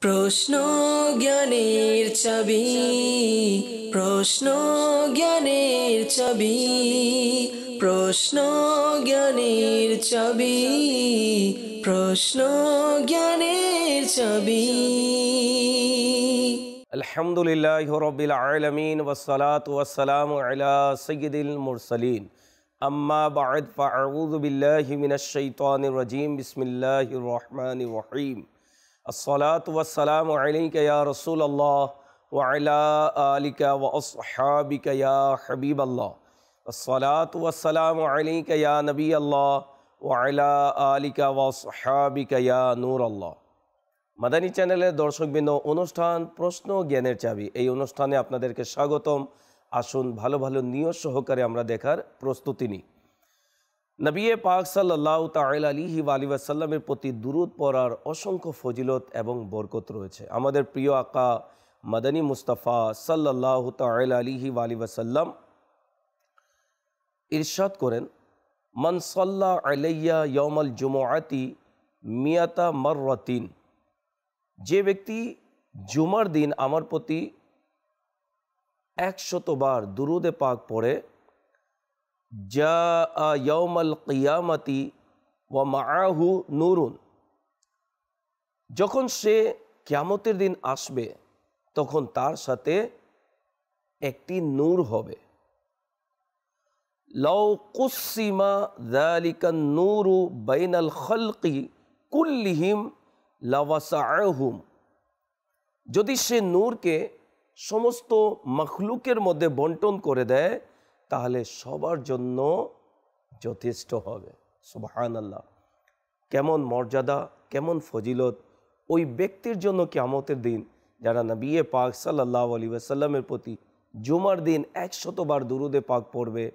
প্রশ্ন জ্ঞানের চাবি, প্রশ্ন জ্ঞানের চাবি, প্রশ্ন জ্ঞানের চাবি, প্রশ্ন জ্ঞানের চাবি। আলহামদুলিল্লাহি রাব্বিল আলামিন ওয়াসসালাতু ওয়াসসালামু আলা সাইয়্যিদিল মুরসালিন আম্মা বা'দ ফাআউযু বিল্লাহি মিনাশ শাইতানির রাজীম বিসমিল্লাহির রহমানির রহিম আসসালাতু ওয়াসসালামু আলাইকা ইয়া রাসূলুল্লাহ ওয়া আলা আলিকা ওয়া আসহাবিকা ইয়া হাবিবাল্লাহ আসসালাতু ওয়াসসালামু আলাইকা ইয়া নবিয়াল্লাহ ওয়া আলা আলিকা ওয়া আসহাবিকা ইয়া নূরাল্লাহ। মাদানী চ্যানেলের দর্শকবৃন্দ, অনুষ্ঠান প্রশ্ন জ্ঞানের চাবি, এই অনুষ্ঠানে আপনাদেরকে স্বাগতম। আসুন ভালো ভালো নিয়ত সহকারে আমরা দেখার প্রস্তুতি নিই। নবী পাক সাল্লাল্লাহু তাআলা আলাইহি ওয়া সাল্লামের প্রতি দুরূদ পড়ার অসংখ্য ফজিলত এবং বরকত রয়েছে। আমাদের প্রিয় আকা মাদানী মুস্তাফা সাল্লাল্লাহু তাআলা আলাইহি ওয়া সাল্লাম ইরশাদ করেন, মান সাল্লা আলাইয়া ইয়াউমাল জুমআতি মিয়াতা মাররাতিন, যে ব্যক্তি জুমার দিন আমার প্রতি 100 বার দুরূদে পাক পড়ে, যা ইয়াউমাল কিয়ামতি ওয়া মাআহু নূরুন, যখন সে কিয়ামতের দিন আসবে তখন তার সাথে একটি নূর হবে। লাউ কুসিমা যালিকান নূরু বাইনাল খালকি কুল্লিহিম লাওয়াসাআহুম, যদি সে নূরকে সমস্ত মখলুকের মধ্যে বন্টন করে দেয় তাহলে সবার জন্য যথেষ্ট হবে। সুবহানাল্লাহ, কেমন মর্যাদা, কেমন ফজিলত ওই ব্যক্তির জন্য কিয়ামতের দিন যারা নবী পাক সাল্লাল্লাহু আলাইহি ওয়াসাল্লামের প্রতি জুমার দিন 100 বার দুরূদে পাক পড়বে,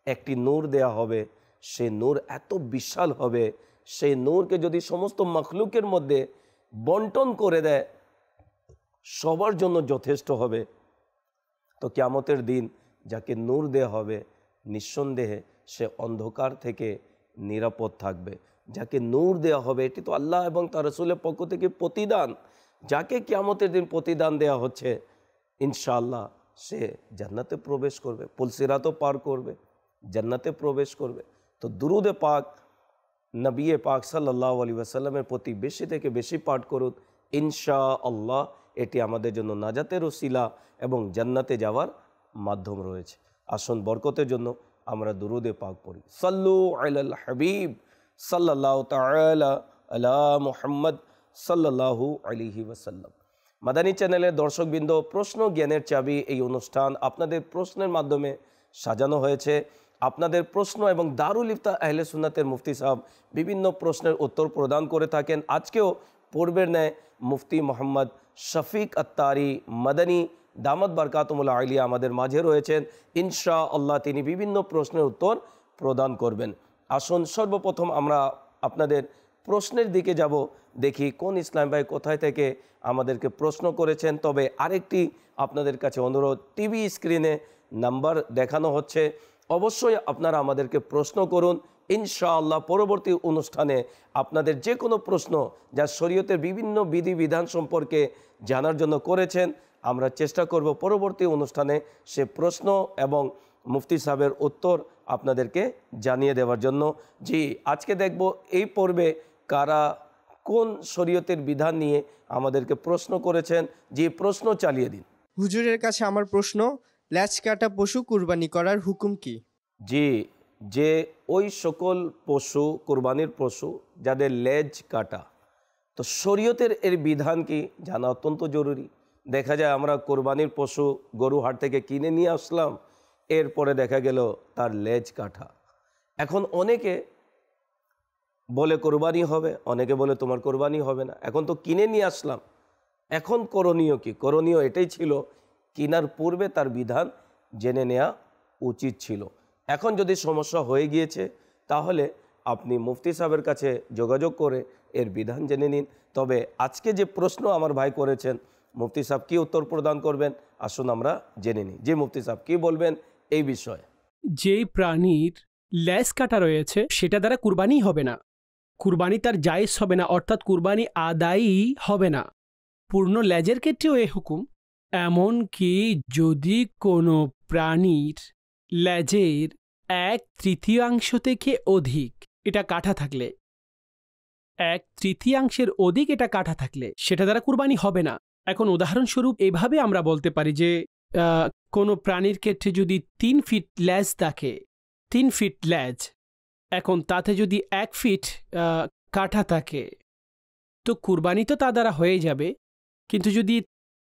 একটি নূর দেয়া হবে। সে নূর এত বিশাল হবে, সেই নূরকে যদি সমস্ত মখলুকের মধ্যে বন্টন করে দেয় সবার জন্য যথেষ্ট হবে। তো কিয়ামতের দিন যাকে নূর দেয়া হবে নিঃসন্দেহে সে অন্ধকার থেকে নিরাপদ থাকবে। যাকে নূর দেয়া হবে, এটি তো আল্লাহ এবং তার রাসূলের পক্ষ থেকে প্রতিদান। যাকে কিয়ামতের দিন প্রতিদান দেয়া হচ্ছে, ইনশাআল্লাহ সে জান্নাতে প্রবেশ করবে, পুলসিরাতও পার করবে, জান্নাতে প্রবেশ করবে। তো দুরূদে পাক নবী পাক সাল্লাল্লাহু আলাইহি ওয়াসাল্লামের প্রতি বেশি থেকে বেশি পাঠ করুন, ইনশাআল্লাহ এটি আমাদের জন্য নাজাতের ওসিলা এবং জান্নাতে যাওয়ার মাধ্যম রয়েছে। আসুন বরকতের জন্য আমরা দুরূদে পাক পড়ি। সাল্লু আলাল হাবিব সাল্লাল্লাহু তাআলা আলা মুহাম্মদ সাল্লাল্লাহু আলাইহি ওয়াসাল্লাম। মাদানী চ্যানেলের দর্শকবৃন্দ, প্রশ্ন জ্ঞানের চাবি এই অনুষ্ঠান আপনাদের প্রশ্নের মাধ্যমে সাজানো হয়েছে। আপনাদের প্রশ্ন এবং দারুল ইফতা আহলে সুন্নাতের মুফতি সাহেব বিভিন্ন প্রশ্নের উত্তর প্রদান করে থাকেন। আজকেও পূর্বের ন্যায় মুফতি মোহাম্মদ শফিক আত্তারি মাদানী দামাত বারকাতুল আলিয়া আমাদের মাঝে রয়েছেন। ইনশাআল্লাহ তিনি বিভিন্ন প্রশ্নের উত্তর প্রদান করবেন। আসুন সর্বপ্রথম আমরা আপনাদের প্রশ্নের দিকে যাব, দেখি কোন ইসলাম ভাই কোথায় থেকে আমাদেরকে প্রশ্ন করেছেন। তবে আরেকটি আপনাদের কাছে অনুরোধ, টিভি স্ক্রিনে নাম্বার দেখানো হচ্ছে, অবশ্যই আপনারা আমাদেরকে প্রশ্ন করুন। ইনশাআল্লাহ পরবর্তী অনুষ্ঠানে আপনাদের যে কোনো প্রশ্ন যা শরীয়তের বিভিন্ন বিধিবিধান সম্পর্কে জানার জন্য করেছেন, আমরা চেষ্টা করব পরবর্তী অনুষ্ঠানে সে প্রশ্ন এবং মুফতি সাহেবের উত্তর আপনাদেরকে জানিয়ে দেওয়ার জন্য। জি, আজকে দেখব এই পর্বে কারা কোন শরীয়তের বিধান নিয়ে আমাদেরকে প্রশ্ন করেছেন। জি, প্রশ্ন চালিয়ে দিন। হুজুরের কাছে আমার প্রশ্ন, ল্যাজ কাটা পশু কুরবানি করার হুকুম কি? জি, যে ওই সকল পশু, কোরবানির পশু যাদের লেজ কাটা, তো শরীয়তের এর বিধান কি জানা অত্যন্ত জরুরি। দেখা যায় আমরা কোরবানির পশু গরু হাট থেকে কিনে নিয়ে আসলাম, এরপরে দেখা গেল তার লেজ কাটা। এখন অনেকে বলে কোরবানি হবে, অনেকে বলে তোমার কোরবানি হবে না। এখন তো কিনে নিয়ে আসলাম, এখন করণীয় কি? করণীয় এটাই ছিল, কেনার পূর্বে তার বিধান জেনে নেওয়া উচিত ছিল। এখন যদি সমস্যা হয়ে গিয়েছে তাহলে আপনি মুফতি সাহেবের কাছে যোগাযোগ করে এর বিধান জেনে নিন। তবে আজকে যে প্রশ্ন আমার ভাই করেছেন, মুফতি সাহেব কী উত্তর প্রদান করবেন আসুন আমরা জেনে নিই। যে মুফতি সাহেব কী বলবেন এই বিষয়ে? যেই প্রাণীর লেজ কাটা রয়েছে সেটা দ্বারা কুরবানি হবে না, কুরবানি তার জায়েজ হবে না, অর্থাৎ কুরবানি আদায়ই হবে না। পূর্ণ লেজের ক্ষেত্রেও এই হুকুম। এমনকি যদি কোনো প্রাণীর লেজের 1/3 থেকে অধিক এটা কাটা থাকলে, 1/3 অধিক এটা কাটা থাকলে সেটা দ্বারা কুরবানি হবে না। এখন উদাহরণস্বরূপ এভাবে আমরা বলতে পারি যে কোনো প্রাণীর ক্ষেত্রে যদি 3 ফিট লেজ থাকে, 3 ফিট লেজ, এখন তাতে যদি 1 ফিট কাটা থাকে তো কুরবানি তো তা দ্বারা হয়ে যাবে, কিন্তু যদি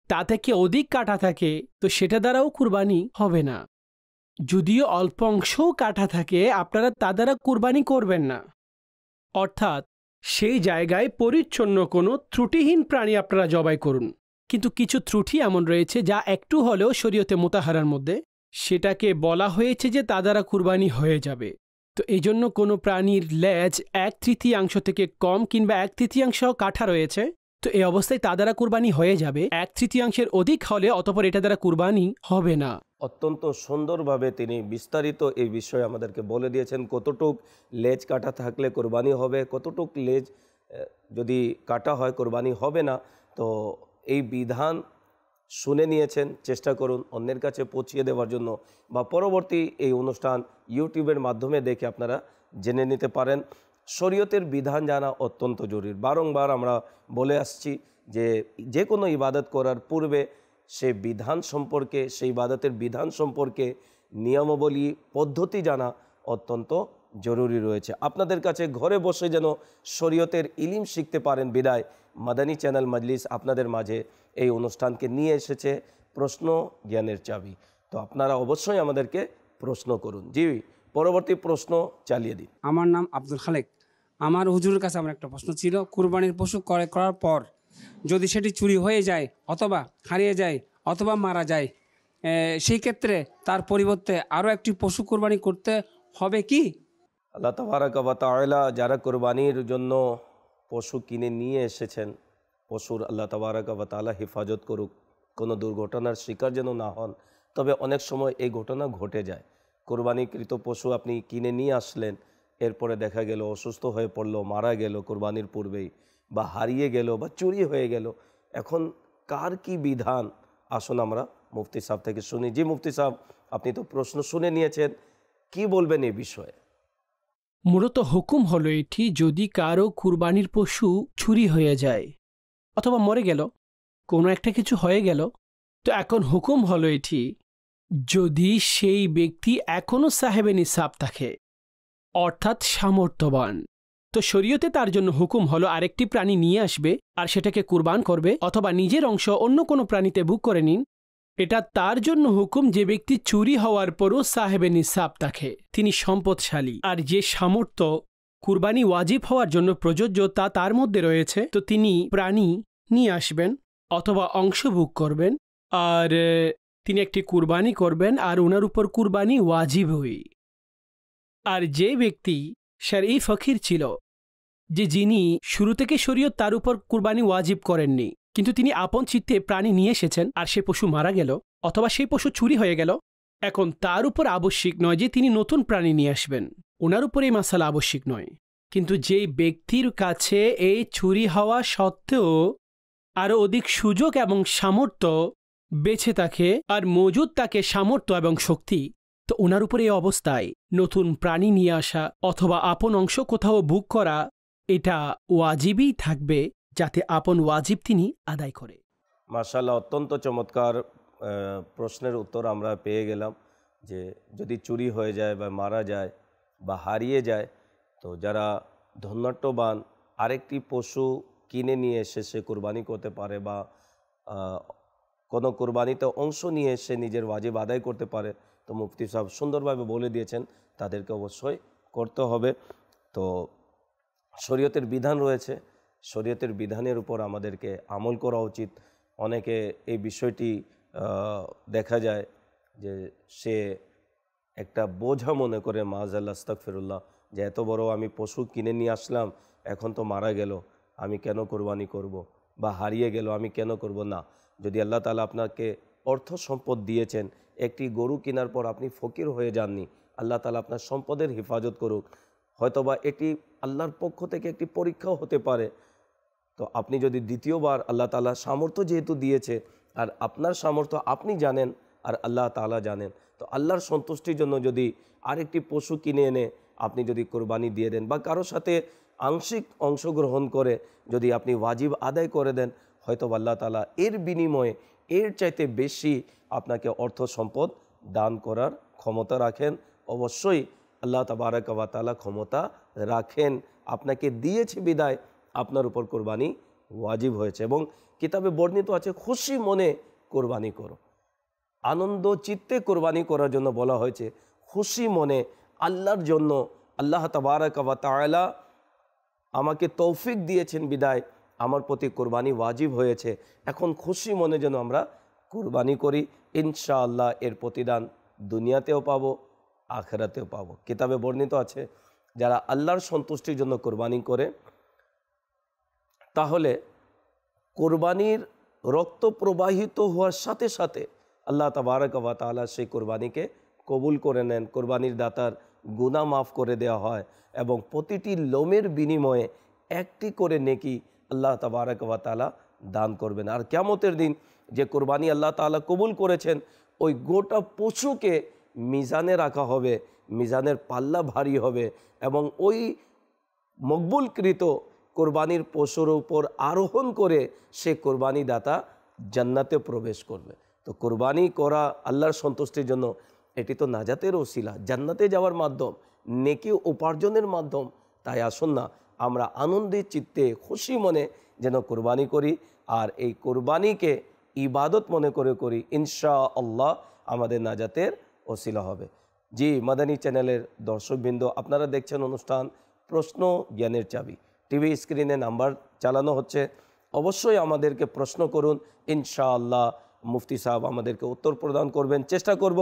তা থেকে অধিক কাটা থাকে তো সেটা দ্বারাও কুরবানি হবে না। যদিও অল্প অংশও কাটা থাকে আপনারা তা দ্বারা কুরবানি করবেন না। অর্থাৎ সেই জায়গায় পরিচ্ছন্ন কোনো ত্রুটিহীন প্রাণী আপনারা জবাই করুন। কিন্তু কিছু ত্রুটি এমন রয়েছে যা একটু হলেও শরীয়তে মুতাহারার মধ্যে, সেটাকে বলা হয়েছে যে তা দ্বারা কুরবানি হয়ে যাবে। তো এই জন্য কোনো প্রাণীর লেজ 1/3 থেকে কম কিংবা 1/3 কাটা রয়েছে, তো এই অবস্থায় তা দ্বারা কুরবানি হয়ে যাবে। 1/3 অধিক হলে অতঃপর এটা দ্বারা কুরবানি হবে না। অত্যন্ত সুন্দরভাবে তিনি বিস্তারিত এই বিষয়ে আমাদেরকে বলে দিয়েছেন, কতটুক লেজ কাটা থাকলে কোরবানি হবে, কতটুক লেজ যদি কাটা হয় কোরবানি হবে না। তো এই বিধান শুনে নিয়েছেন, চেষ্টা করুন অন্যের কাছে পৌঁছিয়ে দেওয়ার জন্য, বা পরবর্তী এই অনুষ্ঠান ইউটিউবের মাধ্যমে দেখে আপনারা জেনে নিতে পারেন। শরীয়তের বিধান জানা অত্যন্ত জরুরি। বারংবার আমরা বলে আসছি যে কোনো ইবাদত করার পূর্বে সে বিধান সম্পর্কে, সেই ইবাদতের বিধান সম্পর্কে নিয়মাবলী পদ্ধতি জানা অত্যন্ত জরুরি রয়েছে। আপনাদের কাছে ঘরে বসে যেন শরীয়তের ইলম শিখতে পারেন বিদায় মাদানী চ্যানেল মজলিস আপনাদের মাঝে এই অনুষ্ঠানকে নিয়ে এসেছে প্রশ্ন জ্ঞানের চাবি। তো আপনারা অবশ্যই আমাদেরকে প্রশ্ন করুন। জি, পরবর্তী প্রশ্ন চালিয়ে দিন। আমার নাম আব্দুল খালেক। আমার হুজুরের কাছে আমার একটা প্রশ্ন ছিল, কুরবানির পশু ক্রয় করার পর যদি সেটি চুরি হয়ে যায় অথবা হারিয়ে যায় অথবা মারা যায়, সেই ক্ষেত্রে তার পরিবর্তে আরও একটি পশু কুরবানি করতে হবে কি? আল্লাহ তাবারাকা ওয়া তাআলা যারা কোরবানির জন্য পশু কিনে নিয়ে এসেছেন, পশুর আল্লাহ তাবারাকা ওয়া তাআলা হেফাজত করুক, কোনো দুর্ঘটনার শিকার যেন না হন। তবে অনেক সময় এই ঘটনা ঘটে যায়, কোরবানিকৃত পশু আপনি কিনে নিয়ে আসলেন, এরপরে দেখা গেল অসুস্থ হয়ে পড়লো, মারা গেল কোরবানির পূর্বেই, বা হারিয়ে গেল বা চুরি হয়ে গেল। এখন কার কি বিধান, আসুন আমরা মুফতি সাহেব থেকে শুনি। জি মুফতি সাহেব, আপনি তো প্রশ্ন শুনে নিয়েছেন, কি বলবেন এই বিষয়ে? মূলত হুকুম হলো এটি, যদি কারো কুরবানির পশু চুরি হয়ে যায় অথবা মরে গেল, কোনো একটা কিছু হয়ে গেল, তো এখন হুকুম হলো এটি, যদি সেই ব্যক্তি এখনও সাহেবে নিসাব থাকে অর্থাৎ সামর্থ্যবান, তো শরীয়তে তার জন্য হুকুম হলো আরেকটি প্রাণী নিয়ে আসবে আর সেটাকে কুরবান করবে, অথবা নিজের অংশ অন্য কোনো প্রাণীতে বুক করে নিন। এটা তার জন্য হুকুম যে ব্যক্তি চুরি হওয়ার পরও সাহেবে নিসাব থাকে, তিনি সম্পদশালী, আর যে সামর্থ্য কুরবানি ওয়াজিব হওয়ার জন্য প্রযোজ্য তা তার মধ্যে রয়েছে, তো তিনি প্রাণী নিয়ে আসবেন অথবা অংশ বুক করবেন আর তিনি একটি কুরবানি করবেন, আর ওনার উপর কুরবানি ওয়াজিব হই। আর যে ব্যক্তি শরঈ ফকির ছিল, যিনি শুরু থেকে শরীয়ত তার উপর কুরবানি ওয়াজিব করেননি, কিন্তু তিনি আপন চিত্তে প্রাণী নিয়ে এসেছেন আর সে পশু মারা গেল অথবা সেই পশু চুরি হয়ে গেল, এখন তার উপর আবশ্যিক নয় যে তিনি নতুন প্রাণী নিয়ে আসবেন, ওনার উপর এই মাসালা আবশ্যিক নয়। কিন্তু যেই ব্যক্তির কাছে এই চুরি হওয়া সত্ত্বেও আরও অধিক সুযোগ এবং সামর্থ্য বেঁচে থাকে আর মজুদ থাকে সামর্থ্য এবং শক্তি, তো ওনার উপর এই অবস্থায় নতুন প্রাণী নিয়ে আসা অথবা আপন অংশ কোথাও বুক করা এটা ওয়াজিবই থাকবে, যাতে আপন ওয়াজিব তিনি আদায় করে। মাশাআল্লাহ, অত্যন্ত চমৎকার প্রশ্নের উত্তর আমরা পেয়ে গেলাম যে যদি চুরি হয়ে যায় বা মারা যায় বা হারিয়ে যায়, তো যারা ধন্যাট্যবান আরেকটি পশু কিনে নিয়ে এসে সে কোরবানি করতে পারে বা কোনো কোরবানিতে অংশ নিয়ে এসে নিজের ওয়াজিব আদায় করতে পারে, তো মুফতি সাহেব সুন্দরভাবে বলে দিয়েছেন তাদেরকে অবশ্যই করতে হবে। তো শরীয়তের বিধান রয়েছে, শরীয়তের বিধানের উপর আমাদেরকে আমল করা উচিত। অনেকে এই বিষয়টি দেখা যায় যে সে একটা বোঝা মনে করে, মাআযাল্লাহ আস্তাগফিরুল্লাহ, যে এত বড় আমি পশু কিনে নিয়ে আসলাম, এখন তো মারা গেল, আমি কেন কোরবানি করব, বা হারিয়ে গেল আমি কেন করব না। যদি আল্লাহ তাআলা আপনাকে অর্থ সম্পদ দিয়েছেন, একটি গরু কেনার পর আপনি ফকির হয়ে যাননি, আল্লাহ তাআলা আপনার সম্পদের হেফাজত করুক। হয়তোবা এটি আল্লাহর পক্ষ থেকে একটি পরীক্ষাও হতে পারে। তো আপনি যদি দ্বিতীয়বার আল্লাহ তাআলা সামর্থ্য যেহেতু দিয়েছে, আর আপনার সামর্থ্য আপনি জানেন আর আল্লাহ তাআলা জানেন, তো আল্লাহর সন্তুষ্টির জন্য যদি আরেকটি পশু কিনে এনে আপনি যদি কোরবানি দিয়ে দেন বা কারোর সাথে আংশিক অংশগ্রহণ করে যদি আপনি ওয়াজিব আদায় করে দেন, হয়তো আল্লাহ তাআলা এর বিনিময়ে এর চাইতে বেশি আপনাকে অর্থ সম্পদ দান করার ক্ষমতা রাখেন। অবশ্যই আল্লাহ তাবারক ওয়া তাআলা ক্ষমতা রাখেন, আপনাকে দিয়েছে বিদায় আপনার উপর কোরবানি ওয়াজিব হয়েছে। এবং কিতাবে বর্ণিত আছে খুশি মনে কোরবানি করো, আনন্দ চিত্তে কোরবানি করার জন্য বলা হয়েছে, খুশি মনে আল্লাহর জন্য। আল্লাহ তাবারক ওয়া তাআলা আমাকে তৌফিক দিয়েছেন বিদায় আমার প্রতি কোরবানি ওয়াজিব হয়েছে, এখন খুশি মনে যেন আমরা কোরবানি করি। ইনশাআল্লাহ এর প্রতিদান দুনিয়াতেও পাবো, আখিরাতেও পাবো। কিতাবে বর্ণিত আছে যারা আল্লাহর সন্তুষ্টির জন্য কোরবানি করে, তাহলে কোরবানির রক্ত প্রবাহিত হওয়ার সাথে সাথে আল্লাহ তাবারক ওয়া তাআলা সেই কোরবানিকে কবুল করে নেন, কোরবানির দাতার গুনাহ মাফ করে দেওয়া হয় এবং প্রতিটি লোমের বিনিময়ে একটি করে নেকি আল্লাহ তাবারক ওয়া তাআলা দান করবেন। আর কিয়ামতের দিন যে কোরবানি আল্লাহ তাআলা কবুল করেছেন, ওই গোটা পশুকে মিজানে রাখা হবে, মিজানের পাল্লা ভারী হবে এবং ওই মকবুলকৃত কোরবানির পশুর উপর আরোহণ করে সে কোরবানি দাতা জান্নাতে প্রবেশ করবে। তো কোরবানি করা আল্লাহর সন্তুষ্টির জন্য এটি তো নাজাতের ওসিলা, জান্নাতে যাওয়ার মাধ্যম, নেকি উপার্জনের মাধ্যম। তাই আসুন না আমরা আনন্দের চিত্তে খুশি মনে যেন কোরবানি করি, আর এই কোরবানিকে ইবাদত মনে করে করি, ইনশাআল্লাহ আমাদের নাজাতের ওসিলা হবে। জি, মাদানী চ্যানেলের দর্শকবৃন্দ, আপনারা দেখছেন অনুষ্ঠান প্রশ্ন জ্ঞানের চাবি। টিভি স্ক্রিনে নাম্বার চালানো হচ্ছে, অবশ্যই আমাদেরকে প্রশ্ন করুন, ইনশাআল্লাহ মুফতি সাহেব আমাদেরকে উত্তর প্রদান করবেন। চেষ্টা করব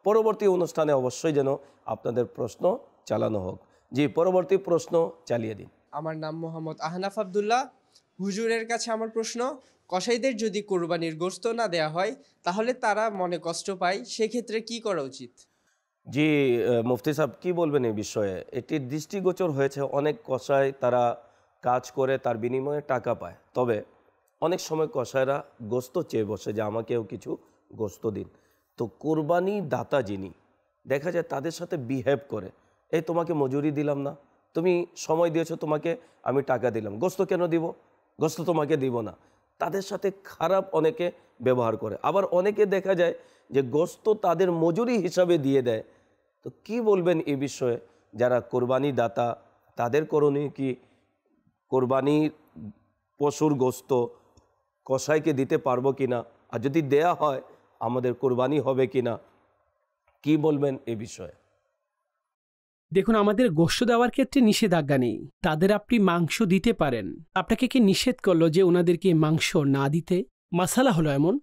পরবর্তী অনুষ্ঠানে অবশ্যই যেন আপনাদের প্রশ্ন চালানো হোক। জি, পরবর্তী প্রশ্ন চালিয়ে দিন। আমার নাম মোহাম্মদ আহনাফ আব্দুল্লাহ। হুজুরের কাছে আমার প্রশ্ন, কসাইদের যদি কোরবানির গোশত না দেয়া হয় তাহলে তারা মনে কষ্ট পায়, সেক্ষেত্রে কি করা উচিত? জি মুফতি সাহেব কি বলবেন এই বিষয়ে? এটি দৃষ্টিগোচর হয়েছে, অনেক কসাই তারা কাজ করে তার বিনিময়ে টাকা পায়, তবে অনেক সময় কসাইরা গোশত চেয়ে বসে যে আমাকেও কিছু গোশত দিন। তো কোরবানি দাতা যিনি, দেখা যায় তাদের সাথে বিহেভ করে, এই তোমাকে মজুরি দিলাম না, তুমি সময় দিয়েছো, তোমাকে আমি টাকা দিলাম, গোশত কেন দিব, গোশত তোমাকে দিব না। তাদের সাথে খারাপ অনেকে ব্যবহার করে, আবার অনেকে দেখা যায় যে গোশত তাদের মজুরি হিসাবে দিয়ে দেয়। তো কি বলবেন এই বিষয়ে? যারা কোরবানি দাতা তাদের করণীয় কি? কোরবানির পশুর গোশত কসাইকে দিতে পারবো কিনা, আর যদি দেয়া হয় আমাদের কোরবানি হবে কিনা, কি বলবেন এই বিষয়ে? দেখুন, আমাদের গোশত দেওয়ার ক্ষেত্রে নিষেধাজ্ঞা নেই, তাদের আপনি মাংস দিতে পারেন। আপনাকে কি নিষেধ করলো যে ওনাদেরকে মাংস না দিতে? মাসালা হলো এমন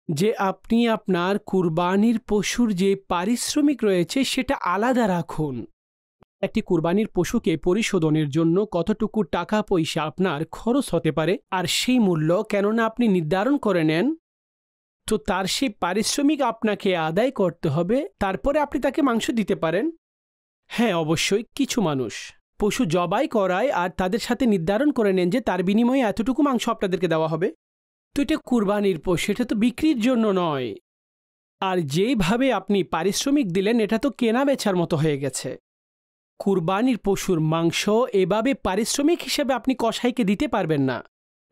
যে আপনি আপনার কুরবানির পশুর যে পারিশ্রমিক রয়েছে সেটা আলাদা রাখুন। একটি কুরবানির পশুকে পরিশোধনের জন্য কতটুকু টাকা পয়সা আপনার খরচ হতে পারে, আর সেই মূল্য কেননা আপনি নির্ধারণ করে নেন, তো তার সেই পারিশ্রমিক আপনাকে আদায় করতে হবে, তারপরে আপনি তাকে মাংস দিতে পারেন। হ্যাঁ, অবশ্যই কিছু মানুষ পশু জবাই করায় আর তাদের সাথে নির্ধারণ করে নেন যে তার বিনিময়ে এতটুকু মাংস আপনাদেরকে দেওয়া হবে। তো এটা কুরবানির পশু, এটা তো বিক্রির জন্য নয়। আর যেইভাবে আপনি পারিশ্রমিক দিলেন এটা তো কেনা বেচার মতো হয়ে গেছে। কুরবানির পশুর মাংস এভাবে পারিশ্রমিক হিসেবে আপনি কসাইকে দিতে পারবেন না,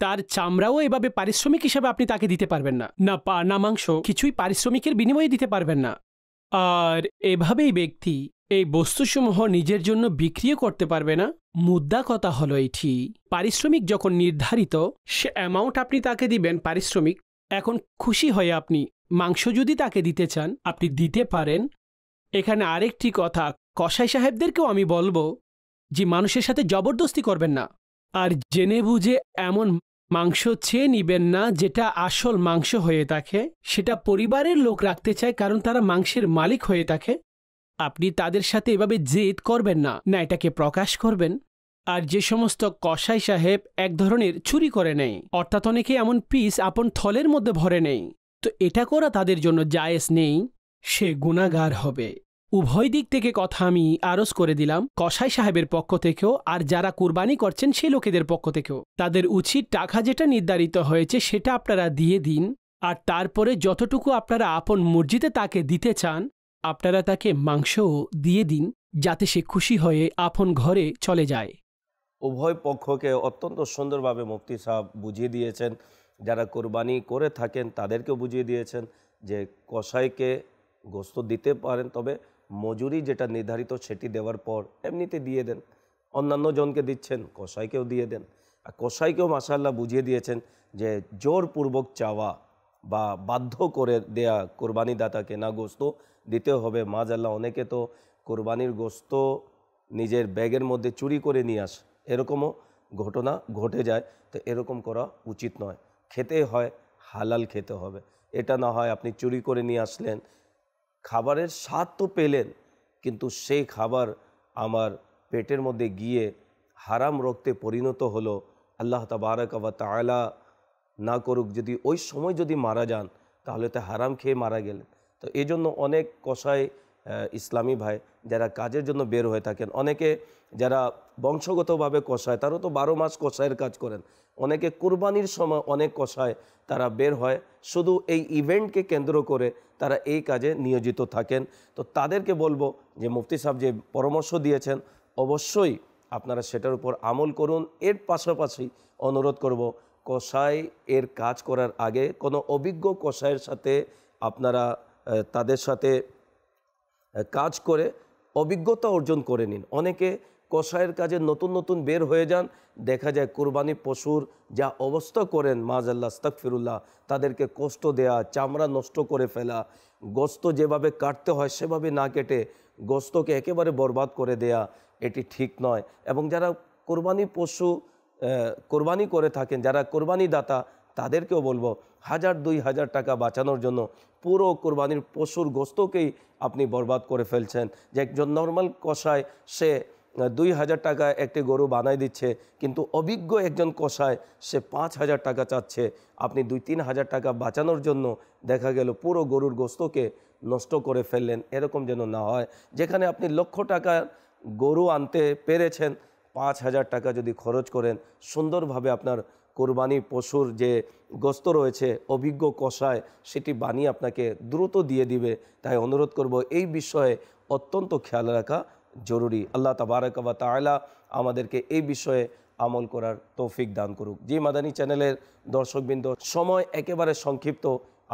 তার চামড়াও এভাবে পারিশ্রমিক হিসেবে আপনি তাকে দিতে পারবেন না, না পা না মাংস, কিছুই পারিশ্রমিকের বিনিময়ে দিতে পারবেন না। আর এভাবেই ব্যক্তি এই বস্তুসমূহ নিজের জন্য বিক্রিও করতে পারবে না। মুদ্রা কথা হলো এটি, পারিশ্রমিক যখন নির্ধারিত, সে অ্যামাউন্ট আপনি তাকে দিবেন পারিশ্রমিক। এখন খুশি হয়ে আপনি মাংস যদি তাকে দিতে চান আপনি দিতে পারেন। এখানে আরেকটি কথা, কসাই সাহেবদেরকেও আমি বলবো যে মানুষের সাথে জবরদস্তি করবেন না, আর জেনে বুঝে এমন মাংস চেয়ে নিবেন না যেটা আসল মাংস হয়ে থাকে, সেটা পরিবারের লোক রাখতে চায় কারণ তারা মাংসের মালিক হয়ে থাকে। আপনি তাদের সাথে এভাবে জেদ করবেন না, না এটাকে প্রকাশ করবেন। আর যে সমস্ত কসাই সাহেব এক ধরনের চুরি করে নেয়, অর্থাৎ অনেকে এমন পিস আপন থলের মধ্যে ভরে নেয়, তো এটা করা তাদের জন্য জায়েজ নেই, সে গুনাহগার হবে। উভয় দিক থেকে কথা আমি আরজ করে দিলাম, কসাই সাহেবের পক্ষ থেকেও আর যারা কুরবানি করছেন সেই লোকেদের পক্ষ থেকেও। তাদের উচিত টাকা যেটা নির্ধারিত হয়েছে সেটা আপনারা দিয়ে দিন, আর তারপরে যতটুকু আপনারা আপন মসজিদে তাকে দিতে চান আপনারা তাকে মাংসও দিয়ে দিন, যাতে সে খুশি হয়ে আপন ঘরে চলে যায়। উভয় পক্ষকে অত্যন্ত সুন্দরভাবে মুফতি সাহেব বুঝিয়ে দিয়েছেন। যারা কোরবানি করে থাকেন তাদেরকেও বুঝিয়ে দিয়েছেন যে কসাইকে গোস্ত দিতে পারেন, তবে মজুরি যেটা নির্ধারিত সেটি দেওয়ার পর এমনিতে দিয়ে দেন। অন্যান্য জনকে দিচ্ছেন, কসাইকেও দিয়ে দেন। আর কসাইকেও মাশাআল্লাহ বুঝিয়ে দিয়েছেন যে জোরপূর্বক চাওয়া বা বাধ্য করে দেয়া কোরবানি দাতাকে না গোস্ত দিতে হবে। মাশাআল্লাহ অনেকে তো কোরবানির গোস্ত নিজের ব্যাগের মধ্যে চুরি করে নিয়ে আসে, এরকমও ঘটনা ঘটে যায়। তো এরকম করা উচিত নয়। খেতে হয় হালাল খেতে হবে। এটা না হয় আপনি চুরি করে নিয়ে আসলেন, খাবারের স্বাদ তো পেলেন, কিন্তু সেই খাবার আমার পেটের মধ্যে গিয়ে হারাম রক্তে পরিণত হলো। আল্লাহ তাবারাক ওয়া তাআলা না করুক যদি ওই সময় যদি মারা যান, তাহলে তো হারাম খেয়ে মারা গেলেন। তো এই জন্য অনেক কসাই ইসলামী ভাই যারা কাজের জন্য বের হয়ে থাকেন, অনেকে যারা বংশগতভাবে কসায় তারাও তো 12 মাস কসাইয়ের কাজ করেন। অনেকে কুরবানির সময় অনেক কসায় তারা বের হয়, শুধু এই ইভেন্টকে কেন্দ্র করে তারা এই কাজে নিয়োজিত থাকেন। তো তাদেরকে বলবো যে মুফতি সাহেব যে পরামর্শ দিয়েছেন অবশ্যই আপনারা সেটার উপর আমল করুন। এর পাশাপাশি অনুরোধ করব, কসাই এর কাজ করার আগে কোনো অভিজ্ঞ কসাইয়ের সাথে আপনারা তাদের সাথে কাজ করে অভিজ্ঞতা অর্জন করে নিন। অনেকে কসাইয়ের কাজে নতুন নতুন বের হয়ে যান, দেখা যায় কুরবানি পশুর যা অবস্থা করেন মাযাল্লাহ আস্তাগফিরুল্লাহ, তাদেরকে কষ্ট দেয়া, চামড়া নষ্ট করে ফেলা, গোস্ত যেভাবে কাটতে হয় সেভাবে না কেটে গোস্তকে একেবারে বরবাদ করে দেয়া, এটি ঠিক নয়। এবং যারা কোরবানি পশু কোরবানি করে থাকেন, যারা কোরবানি দাতা, তাদেরকেও বলবো 1000-2000 টাকা বাঁচানোর জন্য পুরো কোরবানির পশুর গোস্তকেই আপনি বরবাদ করে ফেলছেন। যে একজন নর্মাল কসাই সে 2000 টাকা একটি গরু বানাই দিচ্ছে, কিন্তু অভিজ্ঞ একজন কসাই সে 5000 টাকা চাচ্ছে। আপনি 2-3 হাজার টাকা বাঁচানোর জন্য দেখা গেল পুরো গরুর গোস্তকে নষ্ট করে ফেললেন। এরকম যেন না হয়। যেখানে আপনি লক্ষ টাকা গরু আনতে পেরেছেন, 5000 টাকা যদি খরচ করেন, সুন্দরভাবে আপনার কোরবানি পশুর যে গোস্ত রয়েছে অভিজ্ঞ কসায় সেটি বানিয়ে আপনাকে দ্রুত দিয়ে দিবে। তাই অনুরোধ করব এই বিষয়ে অত্যন্ত খেয়াল রাখা জরুরি। আল্লাহ তাবারাক ওয়া তাআলা আমাদেরকে এই বিষয়ে আমল করার তৌফিক দান করুক। জি মাদানী চ্যানেলের দর্শকবৃন্দ, সময় একেবারে সংক্ষিপ্ত,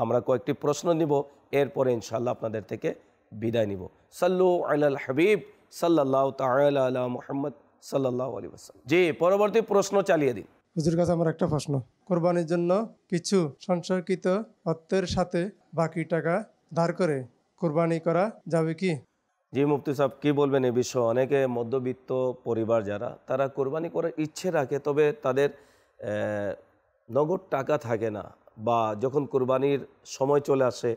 আমরা কয়েকটি প্রশ্ন নিব, এরপরে ইনশাআল্লাহ আপনাদের থেকে বিদায় নিব। সাল্লু আলাল হাবিব সাল্লাল্লাহু তাআলা আলা মুহাম্মদ সাল্লাল্লাহু আলাইহি ওয়াসাল্লাম। জি, পরবর্তী প্রশ্ন চালিয়ে দিন। হুজুর কাছে আমার একটা প্রশ্ন, কোরবানির জন্য কিছু সঞ্চয়কৃত অর্থের সাথে বাকি টাকা ধার করে কোরবানি করা যাবে কি? জি মুফতি সাহেব কি বলবেন এ বিষয়ে? অনেকে মধ্যবিত্ত পরিবার যারা, তারা কোরবানি করার ইচ্ছে রাখে, তবে তাদের নগদ টাকা থাকে না, বা যখন কোরবানির সময় চলে আসে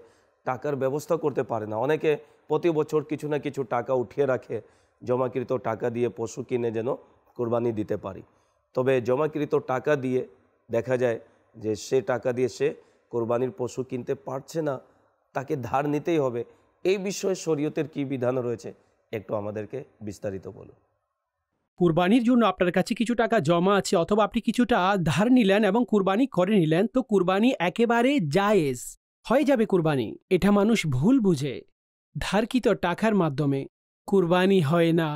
টাকার ব্যবস্থা করতে পারে না। অনেকে প্রতি বছর কিছু না কিছু টাকা উঠিয়ে রাখে, জমাকৃত টাকা দিয়ে পশু কিনে যেন কোরবানি দিতে পারি। তবে জমাকৃত টাকা দিয়ে দেখা যায় যে সে টাকা দিয়ে সে কোরবানির পশু কিনতে পারছে না, তাকে ধার নিতেই হবে। এই বিষয়ে শরীয়তের কি বিধান রয়েছে একটু আমাদেরকে বিস্তারিত বলুন। কুরবানির জন্য আপনার কাছে কিছু টাকা জমা আছে, অথবা আপনি কিছুটা ধার নিলেন এবং কুরবানি করে নিলেন, তো কুরবানি একেবারে জায়েজ হয়ে যাবে। কুরবানি এটা মানুষ ভুল বুঝে, ধারকৃত টাকার মাধ্যমে কুরবানি হয় না,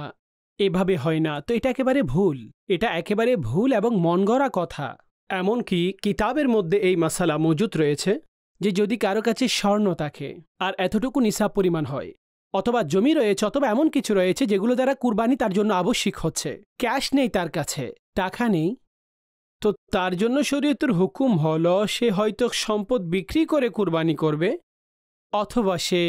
এভাবে হয় না, তো এটা একেবারে ভুল। এটা একেবারে ভুল এবং মন গড়া কথা। এমনকি কিতাবের মধ্যে এই মাসালা মজুদ রয়েছে যে যদি কারো কাছে স্বর্ণ থাকে আর এতটুকু নিসাব পরিমাণ হয়, অথবা জমি রয়েছে, অথবা এমন কিছু রয়েছে যেগুলো দ্বারা কুরবানি তার জন্য আবশ্যিক হচ্ছে, ক্যাশ নেই তার কাছে, টাকা নেই, তো তার জন্য শরীয়তের হুকুম হলো সে হয়তো সম্পদ বিক্রি করে কুরবানি করবে, অথবা সে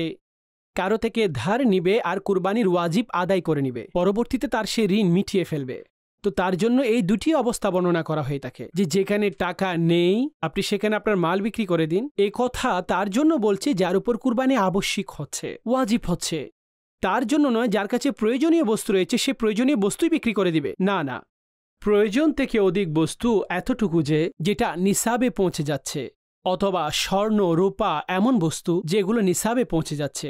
কারো থেকে ধার নিবে আর কুরবানির ওয়াজিব আদায় করে নিবে, পরবর্তীতে তার সে ঋণ মিটিয়ে ফেলবে। তো তার জন্য এই দুটি অবস্থা বর্ণনা করা হয়ে থাকে, যে যেখানে টাকা নেই আপনি সেখানে আপনার মাল বিক্রি করে দিন। এই কথা তার জন্য বলছে যার উপর কুরবানি আবশ্যিক হচ্ছে, ওয়াজিব হচ্ছে, তার জন্য নয় যার কাছে প্রয়োজনীয় বস্তু রয়েছে সে প্রয়োজনীয় বস্তুই বিক্রি করে দিবে। না না, প্রয়োজন থেকে অধিক বস্তু এতটুকু যে যেটা নিসাবে পৌঁছে যাচ্ছে, অথবা স্বর্ণ রূপা এমন বস্তু যেগুলো নিসাবে পৌঁছে যাচ্ছে,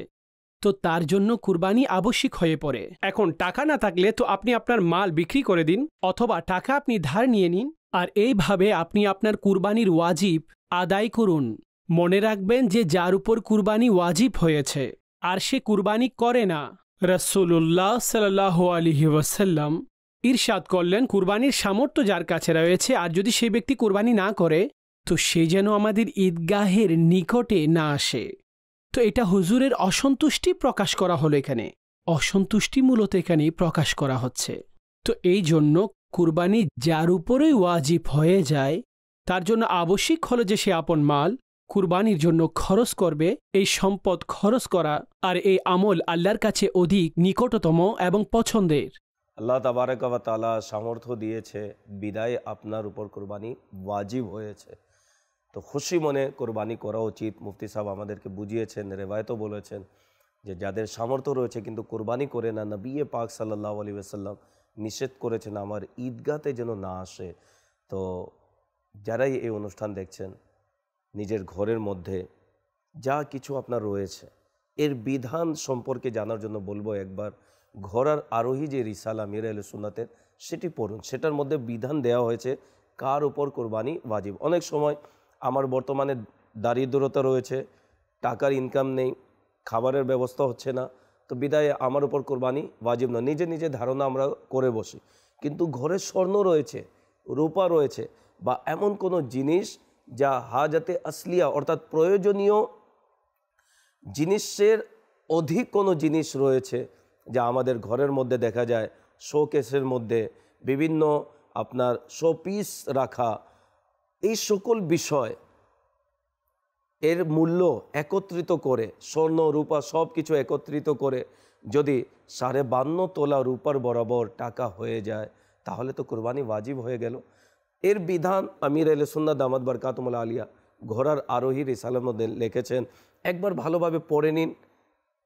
তো তার জন্য কুরবানি আবশ্যিক হয়ে পড়ে। এখন টাকা না থাকলে তো আপনি আপনার মাল বিক্রি করে দিন, অথবা টাকা আপনি ধার নিয়ে নিন, আর এইভাবে আপনি আপনার কুরবানির ওয়াজিব আদায় করুন। মনে রাখবেন যে যার উপর কুরবানি ওয়াজিব হয়েছে আর সে কুরবানি করে না, রাসূলুল্লাহ সাল্লাল্লাহু আলাইহি ওয়াসাল্লাম ইরশাদ করলেন, কুরবানির সামর্থ্য যার কাছে রয়েছে আর যদি সেই ব্যক্তি কুরবানি না করে তো সে যেন আমাদের ঈদগাহের নিকটে না আসে। তো এটা হুজুরের অসন্তুষ্টি প্রকাশ করা হলো, এখানে অসন্তুষ্টি মূলত এখানে প্রকাশ করা হচ্ছে। তো এই জন্য কুরবানি যার উপরেই ওয়াজিব হয়ে যায় তার জন্য আবশ্যিক হলো যে সে আপন মাল কুরবানির জন্য খরচ করবে। এই সম্পদ খরচ করা আর এই আমল আল্লাহর কাছে অধিক নিকটতম এবং পছন্দের। আল্লাহ তাবারক ওয়া তাআলা সামর্থ্য দিয়েছে বিদায় আপনার উপর কুরবানি ওয়াজিব হয়েছে, তো খুশি মনে কোরবানি করা উচিত। মুফতি সাহেব আমাদেরকে বুঝিয়েছেন, রেওয়ায়তও বলেছেন যে যাদের সামর্থ্য রয়েছে কিন্তু কোরবানি করে না, নবী পাক সাল্লাল্লাহু আলাইহি ওয়াসাল্লাম নিষেধ করেছেন আমার ঈদগাতে যেন না আসে। তো যারাই এই অনুষ্ঠান দেখছেন, নিজের ঘরের মধ্যে যা কিছু আপনার রয়েছে এর বিধান সম্পর্কে জানার জন্য বলবো একবার ঘোড়ার আরোহী যে রিসালা মির আহলে সুন্নাতের সেটি পড়ুন। সেটার মধ্যে বিধান দেওয়া হয়েছে কার উপর কোরবানি ওয়াজিব। অনেক সময় আমার বর্তমানে দারিদ্রতা রয়েছে, টাকার ইনকাম নেই, খাবারের ব্যবস্থা হচ্ছে না, তো বিদায় আমার উপর কোরবানি ওয়াজিব নয়, নিজে নিজে ধারণা আমরা করে বসি। কিন্তু ঘরে স্বর্ণ রয়েছে, রূপা রয়েছে, বা এমন কোনো জিনিস যা হাজাতে আসলিয়া অর্থাৎ প্রয়োজনীয় জিনিসের অধিক কোনো জিনিস রয়েছে যা আমাদের ঘরের মধ্যে দেখা যায়, শোকেসের মধ্যে বিভিন্ন আপনার শোপিস রাখা, এই সকল বিষয় এর মূল্য একত্রিত করে স্বর্ণ রূপা সব কিছু একত্রিত করে যদি 52.5 তোলা রূপার বরাবর টাকা হয়ে যায় তাহলে তো কুরবানি ওয়াজিব হয়ে গেল। এর বিধান আমির আহলে সুন্নাত দামাত বরকাতুহুল আলিয়া ঘোড়ার আরোহী রিসালার মধ্যে লিখেছেন। একবার ভালোভাবে পড়ে নিন,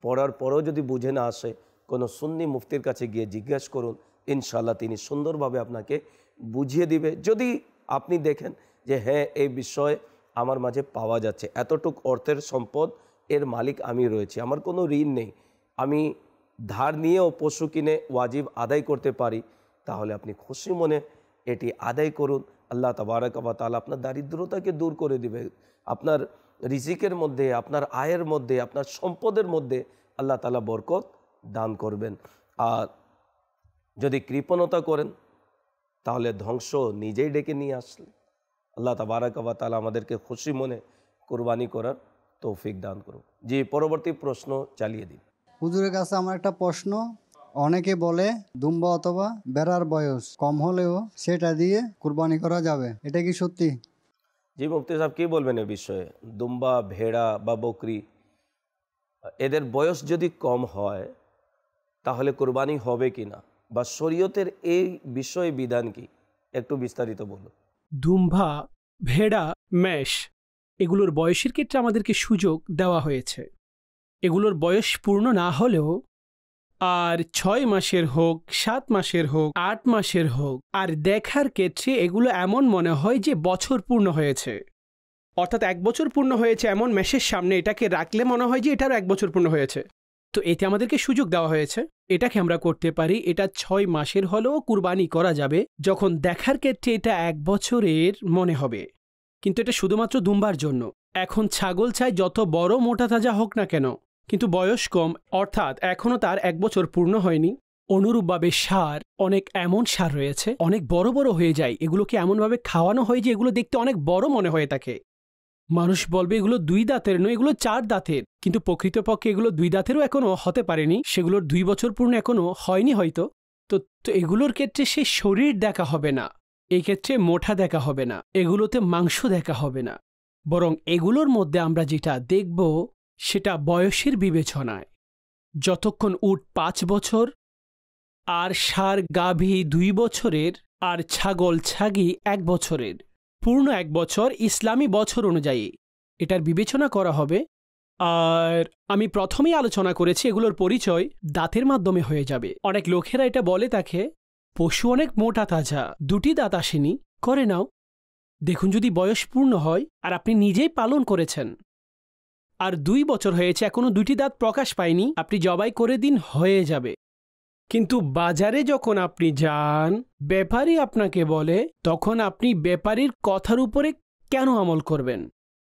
পড়ার পরেও যদি বুঝে না আসে কোনো সুন্নি মুফতির কাছে গিয়ে জিজ্ঞেস করুন, ইনশাআল্লাহ তিনি সুন্দরভাবে আপনাকে বুঝিয়ে দিবে। যদি আপনি দেখেন যে হ্যাঁ এই বিষয়ে আমার মাঝে পাওয়া যাচ্ছে, এতটুক অর্থের সম্পদ এর মালিক আমি রয়েছি, আমার কোনো ঋণ নেই, আমি ধার নিয়েও পশু কিনে ওয়াজিব আদায় করতে পারি, তাহলে আপনি খুশি মনে এটি আদায় করুন। আল্লাহ তাবারক ওয়া তাআলা আপনার দারিদ্রতাকে দূর করে দিবে, আপনার রিজিকের মধ্যে, আপনার আয়ের মধ্যে, আপনার সম্পদের মধ্যে আল্লাহ তাআলা বরকত দান করবেন। আর যদি কৃপণতা করেন তাহলে ধ্বংস নিজেই ডেকে নিয়ে আসলে। আল্লাহ তাবারক ওয়া তাআলা আমাদেরকে খুশি মনে কুরবানি করার তৌফিক দান করুন। জি, পরবর্তী প্রশ্ন চালিয়ে দিন। হুজুরের কাছে আমার একটা প্রশ্ন, অনেকে বলে দুম্বা অথবা বেড়ার বয়স কম হলেও সেটা দিয়ে কুরবানি করা যাবে, এটা কি সত্যি? জি মুফতি সাহেব কী বলবেন এ বিষয়ে? দুম্বা, ভেড়া বা বকরি এদের বয়স যদি কম হয় তাহলে কুরবানি হবে কি না, বা শরীয়তের এই বিষয়ে বিধান কি, একটু বিস্তারিত বলুন। দুম্বা, ভেড়া, মেষ এগুলোর বয়সের ক্ষেত্রে আমাদেরকে সুযোগ দেওয়া হয়েছে। এগুলোর বয়স পূর্ণ না হলেও আর 6 মাসের হোক, 7 মাসের হোক, 8 মাসের হোক, আর দেখার ক্ষেত্রে এগুলো এমন মনে হয় যে বছর পূর্ণ হয়েছে, অর্থাৎ 1 বছর পূর্ণ হয়েছে এমন মেষের সামনে এটাকে রাখলে মনে হয় যে এটারও 1 বছর পূর্ণ হয়েছে। তো এতে আমাদেরকে সুযোগ দেওয়া হয়েছে, এটাকে আমরা করতে পারি। এটা 6 মাসের হলেও কুরবানি করা যাবে যখন দেখার ক্ষেত্রে এটা 1 বছরের মনে হবে, কিন্তু এটা শুধুমাত্র দুম্বার জন্য। এখন ছাগল চাই যত বড় মোটা তাজা হোক না কেন, কিন্তু বয়স কম, অর্থাৎ এখনও তার 1 বছর পূর্ণ হয়নি। অনুরূপভাবে ষাঁড়, অনেক এমন ষাঁড় রয়েছে অনেক বড় বড় হয়ে যায়, এগুলোকে এমনভাবে খাওয়ানো হয় যে এগুলো দেখতে অনেক বড় মনে হয়ে থাকে। মানুষ বলবে এগুলো 2 দাঁতের নয়, এগুলো 4 দাঁতের, কিন্তু প্রকৃতপক্ষে এগুলো 2 দাঁতেরও এখনও হতে পারেনি, সেগুলোর 2 বছর পূর্ণ এখনও হয়নি হয়তো। তো এগুলোর ক্ষেত্রে সে শরীর দেখা হবে না, এই ক্ষেত্রে মোটা দেখা হবে না, এগুলোতে মাংস দেখা হবে না, বরং এগুলোর মধ্যে আমরা যেটা দেখব সেটা বয়সের বিবেচনায়। যতক্ষণ উট 5 বছর, আর ষাঁড় গাভী 2 বছরের, আর ছাগল ছাগি 1 বছরের, পূর্ণ 1 বছর ইসলামী বছর অনুযায়ী এটার বিবেচনা করা হবে। আর আমি প্রথমেই আলোচনা করেছি এগুলোর পরিচয় দাঁতের মাধ্যমে হয়ে যাবে। অনেক লোকেরা এটা বলে থাকে পশু অনেক মোটা তাজা, 2টি দাঁত আসেনি, করে নাও। দেখুন যদি বয়স পূর্ণ হয় আর আপনি নিজেই পালন করেছেন, আর 2 বছর হয়েছে, এখনো 2টি দাঁত প্রকাশ পায়নি, আপনি জবাই করে দিন, হয়ে যাবে। কিন্তু বাজারে যখন আপনি যান, ব্যাপারী আপনাকে বলে, তখন আপনি ব্যাপারীর কথার উপরে কেন আমল করবেন?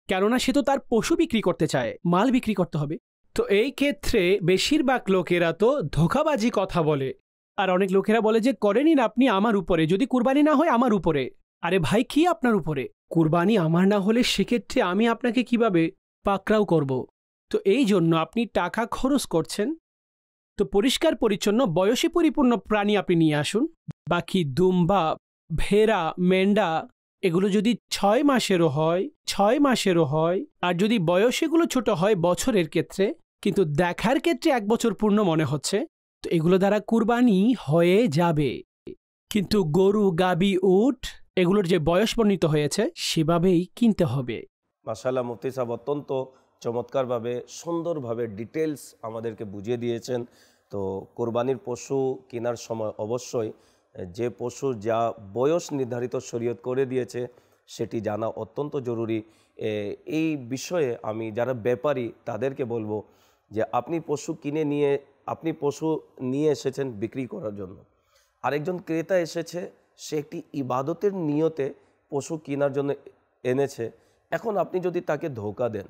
কেননা সে তো তার পশু বিক্রি করতে চায়, মাল বিক্রি করতে হবে। তো এই ক্ষেত্রে বেশিরভাগ লোকেরা তো ধোঁকাবাজি কথা বলে। আর অনেক লোকেরা বলে যে করে নিন আপনি আমার উপরে, যদি কুরবানি না হয় আমার উপরে। আরে ভাই, কি আপনার উপরে? কুরবানি আমার না হলে সেক্ষেত্রে আমি আপনাকে কিভাবে পাকড়াও করব? তো এই জন্য আপনি টাকা খরচ করছেন। তো পরিষ্কার পরিচ্ছন্ন বয়সী পরিপূর্ণ প্রাণী আপনি নিয়ে আসুন। বাকি দুম্বা, ভেড়া, মেন্ডা এগুলো যদি 6 মাসেরও হয়, 6 মাসেরও হয়, আর যদি বয়স এগুলো ছোট হয় বছরের ক্ষেত্রে, কিন্তু দেখার ক্ষেত্রে 1 বছর পূর্ণ মনে হচ্ছে, তো এগুলো দ্বারা কুরবানি হয়ে যাবে। কিন্তু গরু, গাবি, উট এগুলোর যে বয়স বর্ণিত হয়েছে সেভাবেই কিনতে হবে। মাশাআল্লাহ, মুফতি সাহেব অত্যন্ত চমৎকারভাবে সুন্দরভাবে ডিটেলস আমাদেরকে বুঝিয়ে দিয়েছেন। তো কোরবানির পশু কেনার সময় অবশ্যই যে পশু যা বয়স নির্ধারিত শরীয়ত করে দিয়েছে সেটি জানা অত্যন্ত জরুরি। এই বিষয়ে আমি যারা ব্যাপারী তাদেরকে বলবো যে আপনি পশু নিয়ে এসেছেন বিক্রি করার জন্য, আরেকজন ক্রেতা এসেছে, সে একটি ইবাদতের নিয়তে পশু কেনার জন্য এনেছে। এখন আপনি যদি তাকে ধোঁকা দেন,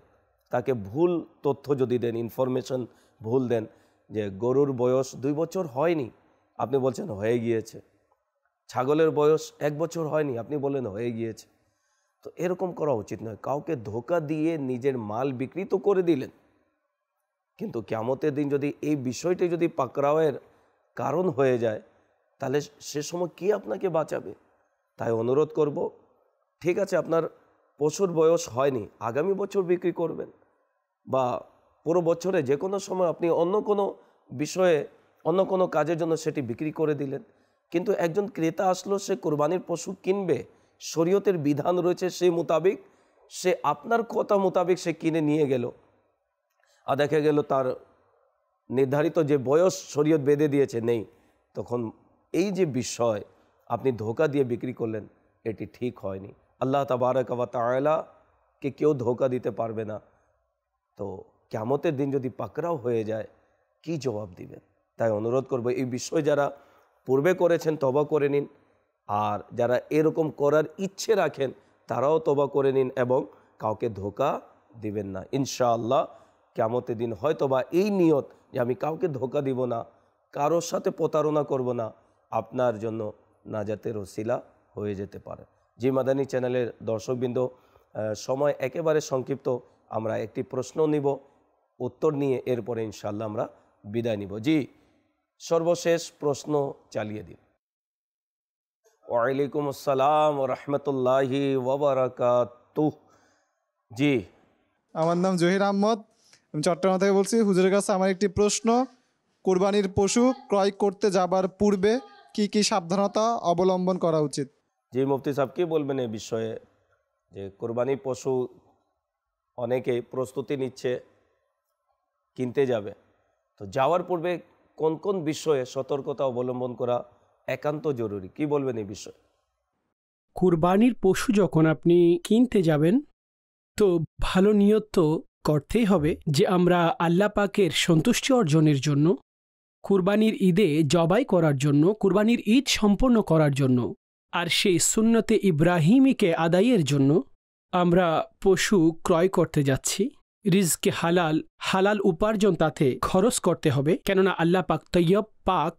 তাকে ভুল তথ্য যদি দেন, ইনফরমেশন ভুল দেন যে গরুর বয়স 2 বছর হয়নি, আপনি বলছেন হয়ে গিয়েছে, ছাগলের বয়স 1 বছর হয়নি, আপনি বলেন হয়ে গিয়েছে, তো এরকম করা উচিত নয়। কাউকে ধোঁকা দিয়ে নিজের মাল বিক্রি তো করে দিলেন, কিন্তু কিয়ামতের দিন যদি এই বিষয়টি যদি পাকড়াওয়ের কারণ হয়ে যায়, তাহলে সে সময় কি আপনাকে বাঁচাবে? তাই অনুরোধ করব, ঠিক আছে আপনার পশুর বয়স হয়নি, আগামী বছর বিক্রি করবেন, বা পুরো বছরে যে কোনো সময় আপনি অন্য কোনো বিষয়ে অন্য কোনো কাজের জন্য সেটি বিক্রি করে দিলেন। কিন্তু একজন ক্রেতা আসলো, সে কোরবানির পশু কিনবে, শরীয়তের বিধান রয়েছে সেই মোতাবেক, সে আপনার কথা মোতাবেক সে কিনে নিয়ে গেল, আর দেখা গেল তার নির্ধারিত যে বয়স শরীয়ত বেঁধে দিয়েছে নেই, তখন এই যে বিষয় আপনি ধোঁকা দিয়ে বিক্রি করলেন, এটি ঠিক হয়নি। আল্লাহ তাবারক ওয়া তাআলা কে কেউ ধোঁকা দিতে পারবে না। তো কিয়ামতের দিন যদি পাকড়াও হয়ে যায়, কি জবাব দিবেন? তাই অনুরোধ করব, এই বিষয় যারা পূর্বে করেছেন তওবা করে নিন, আর যারা এরকম করার ইচ্ছে রাখেন তারাও তওবা করে নিন এবং কাউকে ধোঁকা দিবেন না। ইনশাআল্লাহ কিয়ামতের দিন হয়তোবা এই নিয়ত যে আমি কাউকে ধোঁকা দিব না, কারোর সাথে প্রতারণা করব না, আপনার জন্য নাজাতের ওসিলা হয়ে যেতে পারে। জি মাদানী চ্যানেলের দর্শকবৃন্দ, সময় একেবারে সংক্ষিপ্ত, আমরা একটি প্রশ্ন নিব, উত্তর নিয়ে এরপরে ইনশাআল্লাহ আমরা বিদায় নিব। জি, সর্বশেষ প্রশ্ন চালিয়ে দিন। ওয়ালাইকুম আসসালাম ওয়া রাহমাতুল্লাহি ওয়া বারাকাতুহু। জি, আমার নাম জহির আহমদ, আমি চট্টগ্রাম থেকে বলছি। হুজুরের কাছে আমার একটি প্রশ্ন, কুরবানির পশু ক্রয় করতে যাবার পূর্বে কি কি সাবধানতা অবলম্বন করা উচিত? জি মুফতি সাহেব কি বলবেন এই বিষয়ে, যে কোরবানি পশু অনেকেই প্রস্তুতি নিচ্ছে, কিনতে যাবে, তো যাওয়ার পূর্বে কোন কোন বিষয়ে সতর্কতা অবলম্বন করা একান্ত জরুরি, কি বলবেন এই বিষয়ে? কুরবানির পশু যখন আপনি কিনতে যাবেন, তো ভালো নিয়ত তো করতেই হবে যে আমরা আল্লাহ পাকের সন্তুষ্টি অর্জনের জন্য, কুরবানির ঈদে জবাই করার জন্য, কুরবানির ঈদ সম্পন্ন করার জন্য, আর সেই সুন্নতে ইব্রাহিমীকে আদায়ের জন্য আমরা পশু ক্রয় করতে যাচ্ছি। রিজকে হালাল উপার্জন তাতে খরচ করতে হবে, কেননা আল্লাহ পাক তৈয়ব, পাক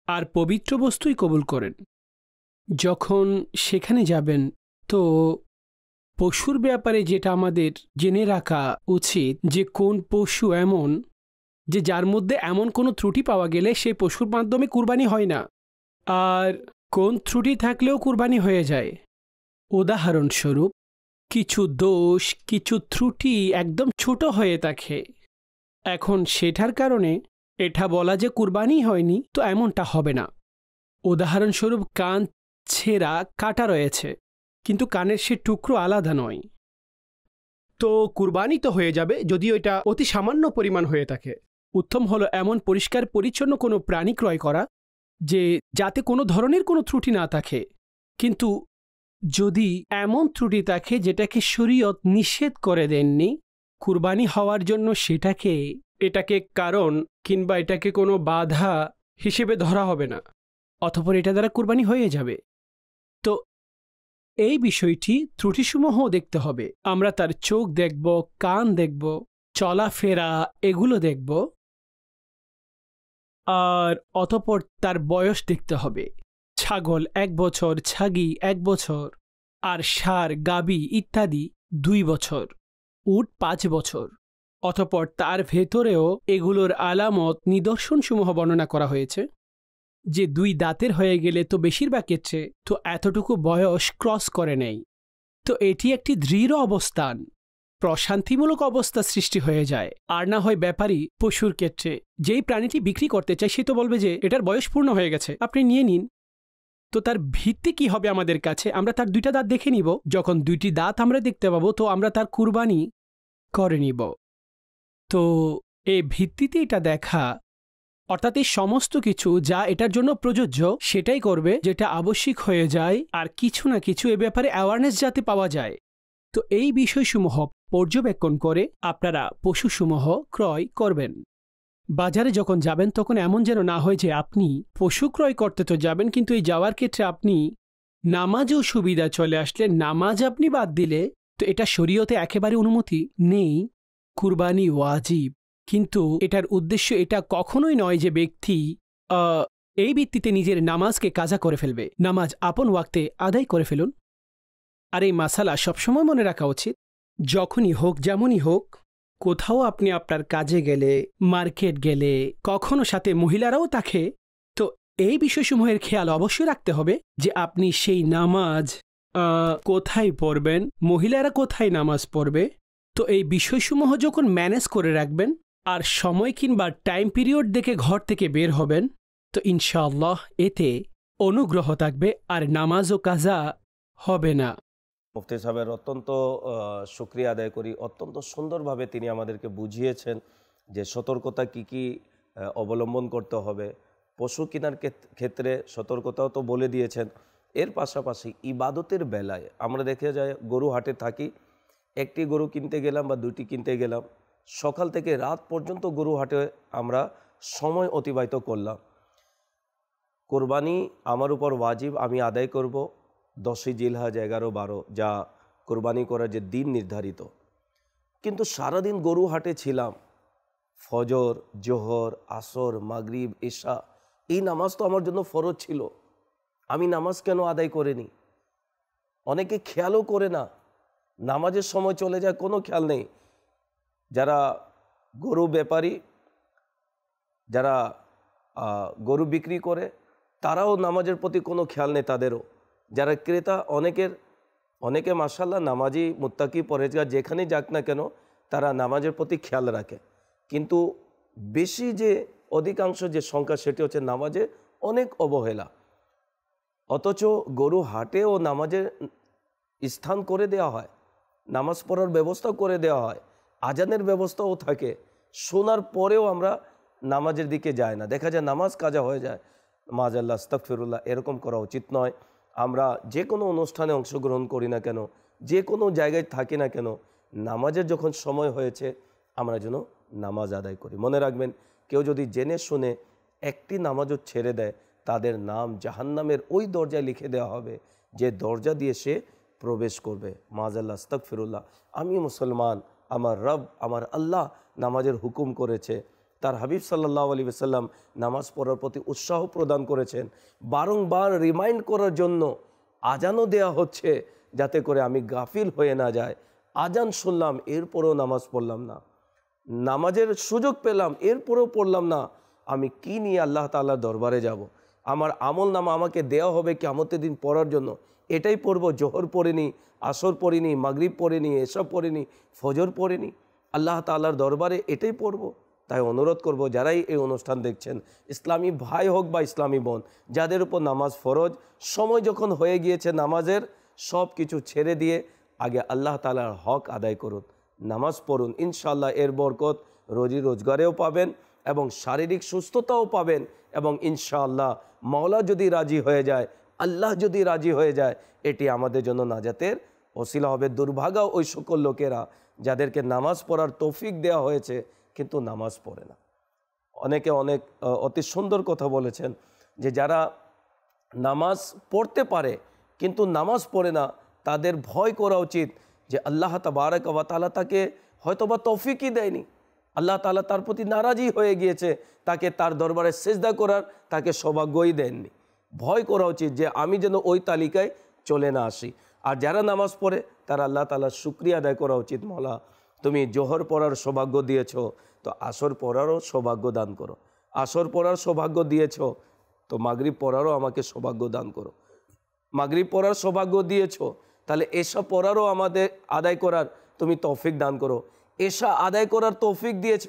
আর পবিত্র বস্তুই কবুল করেন। যখন সেখানে যাবেন, তো পশুর ব্যাপারে যেটা আমাদের জেনে রাখা উচিত যে কোন পশু এমন যে যার মধ্যে এমন কোনো ত্রুটি পাওয়া গেলে সেই পশুর মাধ্যমে কুরবানি হয় না, আর কোন ত্রুটি থাকলেও কুরবানি হয়ে যায়। উদাহরণস্বরূপ, কিছু দোষ, কিছু ত্রুটি একদম ছোট হয়ে থাকে, এখন সেটার কারণে এটা বলা যে কুরবানি হয়নি, তো এমনটা হবে না। উদাহরণস্বরূপ, কান ছেঁড়া, কাটা রয়েছে, কিন্তু কানের সে টুকরো আলাদা নয়, তো কুরবানি তো হয়ে যাবে যদিও এটা অতি সামান্য পরিমাণ হয়ে থাকে। উত্তম হলো এমন পরিষ্কার পরিচ্ছন্ন কোনো প্রাণী ক্রয় করা যে যাতে কোনো ধরনের কোনো ত্রুটি না থাকে। কিন্তু যদি এমন ত্রুটি থাকে যেটাকে শরীয়ত নিষেধ করে দেননি, কুরবানি হওয়ার জন্য এটাকে কারণ কিংবা এটাকে কোনো বাধা হিসেবে ধরা হবে না, অতঃপর এটা দ্বারা কুরবানি হয়ে যাবে। তো এই বিষয়টি ত্রুটিসমূহ দেখতে হবে। আমরা তার চোখ দেখব, কান দেখব, চলাফেরা এগুলো দেখব, আর অতঃপর তার বয়স দেখতে হবে। ছাগল 1 বছর, ছাগি 1 বছর, আর ষাঁড়, গাবি ইত্যাদি 2 বছর, উট 5 বছর। অতঃপর তার ভেতরেও এগুলোর আলামত নিদর্শনসমূহ বর্ণনা করা হয়েছে যে 2 দাঁতের হয়ে গেলে তো বেশিরভাগ ক্ষেত্রে তো এতটুকু বয়স ক্রস করে নেই। তো এটি একটি দৃঢ় অবস্থান, প্রশান্তিমূলক অবস্থা সৃষ্টি হয়ে যায়। আর না হয় ব্যাপারী পশুর ক্ষেত্রে যেই প্রাণীটি বিক্রি করতে চায় সে তো বলবে যে এটার বয়স পূর্ণ হয়ে গেছে, আপনি নিয়ে নিন। তো তার ভিত্তি কি হবে আমাদের কাছে? আমরা তার 2টা দাঁত দেখে নিব। যখন 2টি দাঁত আমরা দেখতে পাবো তো আমরা তার কুরবানি করে নিব। তো এই ভিত্তিতে এটা দেখা, অর্থাৎ এই সমস্ত কিছু যা এটার জন্য প্রযোজ্য সেটাই করবে যেটা আবশ্যিক হয়ে যায়, আর কিছু না কিছু এ ব্যাপারে অ্যাওয়ারনেস যাতে পাওয়া যায়। তো এই বিষয়সমূহ পর্যবেক্ষণ করে আপনারা পশুসমূহ ক্রয় করবেন। বাজারে যখন যাবেন তখন এমন যেন না হয় যে আপনি পশু ক্রয় করতে তো যাবেন, কিন্তু এই যাওয়ার ক্ষেত্রে আপনি নামাজেও সুবিধা চলে আসলে নামাজ আপনি বাদ দিলে তো এটা শরীয়তে একেবারে অনুমতি নেই। কুরবানি ওয়াজিব, কিন্তু এটার উদ্দেশ্য এটা কখনোই নয় যে ব্যক্তি এই ভিত্তিতে নিজের নামাজকে কাজা করে ফেলবে। নামাজ আপন ওয়াক্তে আদায় করে ফেলুন। আর এই মাসালা সবসময় মনে রাখা উচিত, যখনই হোক যেমনই হোক, কোথাও আপনি আপনার কাজে গেলে, মার্কেট গেলে, কখনো সাথে মহিলারাও থাকে, তো এই বিষয়সমূহের খেয়াল অবশ্যই রাখতে হবে যে আপনি সেই নামাজ কোথায় পড়বেন, মহিলারা কোথায় নামাজ পড়বে। তো এই বিষয়সমূহ যখন ম্যানেজ করে রাখবেন আর সময় কিংবা টাইম পিরিয়ড দেখে ঘর থেকে বের হবেন, তো ইনশাআল্লাহ এতে অনুগ্রহ থাকবে আর নামাজও কাজা হবে না। মুফতি সাহেবের অত্যন্ত শুকরিয়া আদায় করি। অত্যন্ত সুন্দরভাবে তিনি আমাদেরকে বুঝিয়েছেন যে সতর্কতা কি কি অবলম্বন করতে হবে। পশু কেনার ক্ষেত্রে সতর্কতাও তো বলে দিয়েছেন। এর পাশাপাশি ইবাদতের বেলায় আমরা দেখে যায়, গরু হাটে থাকি, একটি গরু কিনতে গেলাম বা 2টি কিনতে গেলাম, সকাল থেকে রাত পর্যন্ত গরু হাটে আমরা সময় অতিবাহিত করলাম। কোরবানি আমার উপর ওয়াজিব, আমি আদায় করব 10ই জিলহজ, 11, 12 যা কোরবানি করার যে দিন নির্ধারিত। কিন্তু সারাদিন গরু হাটে ছিলাম, ফজর, জোহর, আসর, মাগরিব, ইশা, এই নামাজ তো আমার জন্য ফরজ ছিল, আমি নামাজ কেন আদায় করিনি? অনেকে খেয়ালও করে না, নামাজের সময় চলে যায়, কোনো খেয়াল নেই। যারা গরু ব্যাপারী, যারা গরু বিক্রি করে, তারাও নামাজের প্রতি কোনো খেয়াল নেই তাদেরও। যারা ক্রেতা, অনেকে মাশাআল্লাহ নামাজি, মুত্তাকি, পরহেজগার, যেখানেই যাক না কেন তারা নামাজের প্রতি খেয়াল রাখে। কিন্তু বেশি যে অধিকাংশ যে সংখ্যা সেটি হচ্ছে নামাজে অনেক অবহেলা। অথচ গরু হাটে ও নামাজের স্থান করে দেওয়া হয়, নামাজ পড়ার ব্যবস্থা করে দেওয়া হয়, আজানের ব্যবস্থাও থাকে। শোনার পরেও আমরা নামাজের দিকে যাই না, দেখা যায় নামাজ কাজা হয়ে যায়। মাজাল্লাহ, আস্তাগফিরুল্লাহ, এরকম করা উচিত নয়। আমরা যে কোনো অনুষ্ঠানে অংশগ্রহণ করি না কেন, যে কোনো জায়গায় থাকি না কেন, নামাজের যখন সময় হয়েছে আমরা যেন নামাজ আদায় করি। মনে রাখবেন, কেউ যদি জেনে শুনে একটি নামাজও ছেড়ে দেয়, তাদের নাম জাহান্নামের ওই দরজায় লিখে দেওয়া হবে যে দরজা দিয়ে সে প্রবেশ করবে। মাজাল্লাহ, আস্তাগফিরুল্লাহ। আমি মুসলমান, আমার রব, আমার আল্লাহ নামাজের হুকুম করেছে, তার হাবিব সাল্লাল্লাহু আলাইহি ওয়াসাল্লাম নামাজ পড়ার প্রতি উৎসাহ প্রদান করেছেন, বারংবার রিমাইন্ড করার জন্য আজানও দেয়া হচ্ছে যাতে করে আমি গাফিল হয়ে না যায়। আজান শুনলাম, এরপরেও নামাজ পড়লাম না, নামাজের সুযোগ পেলাম, এরপরেও পড়লাম না, আমি কি নিয়ে আল্লাহ তাআলার দরবারে যাব? আমার আমল নামা আমাকে দেওয়া হবে কিয়ামতের দিন পড়ার জন্য, এটাই পড়ব। জোহর পড়িনি, আসর পড়িনি, মাগরিব পড়িনি, এসব পড়িনি, ফজর পড়িনি, আল্লাহ তাআলার দরবারে এটাই পড়ব। তাই অনুরোধ করব, যারাই এই অনুষ্ঠান দেখছেন, ইসলামী ভাই হোক বা ইসলামী বোন, যাদের উপর নামাজ ফরজ, সময় যখন হয়ে গিয়েছে নামাজের, সব কিছু ছেড়ে দিয়ে আগে আল্লাহ তাআলার হক আদায় করুন, নামাজ পড়ুন। ইনশাআল্লাহ এর বরকত রোজি রোজগারেও পাবেন এবং শারীরিক সুস্থতাও পাবেন, এবং ইনশাআল্লাহ মাওলা যদি রাজি হয়ে যায়, আল্লাহ যদি রাজি হয়ে যায়, এটি আমাদের জন্য নাজাতের ওসিলা হবে দুর্ভাগা ওই সকল লোকেরা যাদেরকে নামাজ পড়ার তৌফিক দেওয়া হয়েছে কিন্তু নামাজ পড়ে না। অনেকে অনেক অতি সুন্দর কথা বলেছেন যে যারা নামাজ পড়তে পারে কিন্তু নামাজ পড়ে না, তাদের ভয় করা উচিত যে আল্লাহ তাবারক ওয়া তাআলা তাকে হয়তোবা তৌফিকই দেয়নি, আল্লাহ তাআলা তার প্রতি নারাজি হয়ে গিয়েছে, তাকে তার দরবারে সেজদা করার তাকে সৌভাগ্যই দেননি। ভয় করা উচিত যে আমি যেন ওই তালিকায় চলে না আসি। আর যারা নামাজ পড়ে তারা আল্লাহ তাআলার শুকরিয়া আদায় করা উচিত, মওলা তুমি জোহর পড়ার সৌভাগ্য দিয়েছ, তো আসর পড়ারও সৌভাগ্য দান করো। আসর পড়ার সৌভাগ্য দিয়েছ, তো মাগরিব পড়ারও আমাকে সৌভাগ্য দান করো। মাগরিব পড়ার সৌভাগ্য দিয়েছ, তাহলে এশা পড়ারও আমাদের আদায় করার তুমি তৌফিক দান করো। এশা আদায় করার তৌফিক দিয়েছ,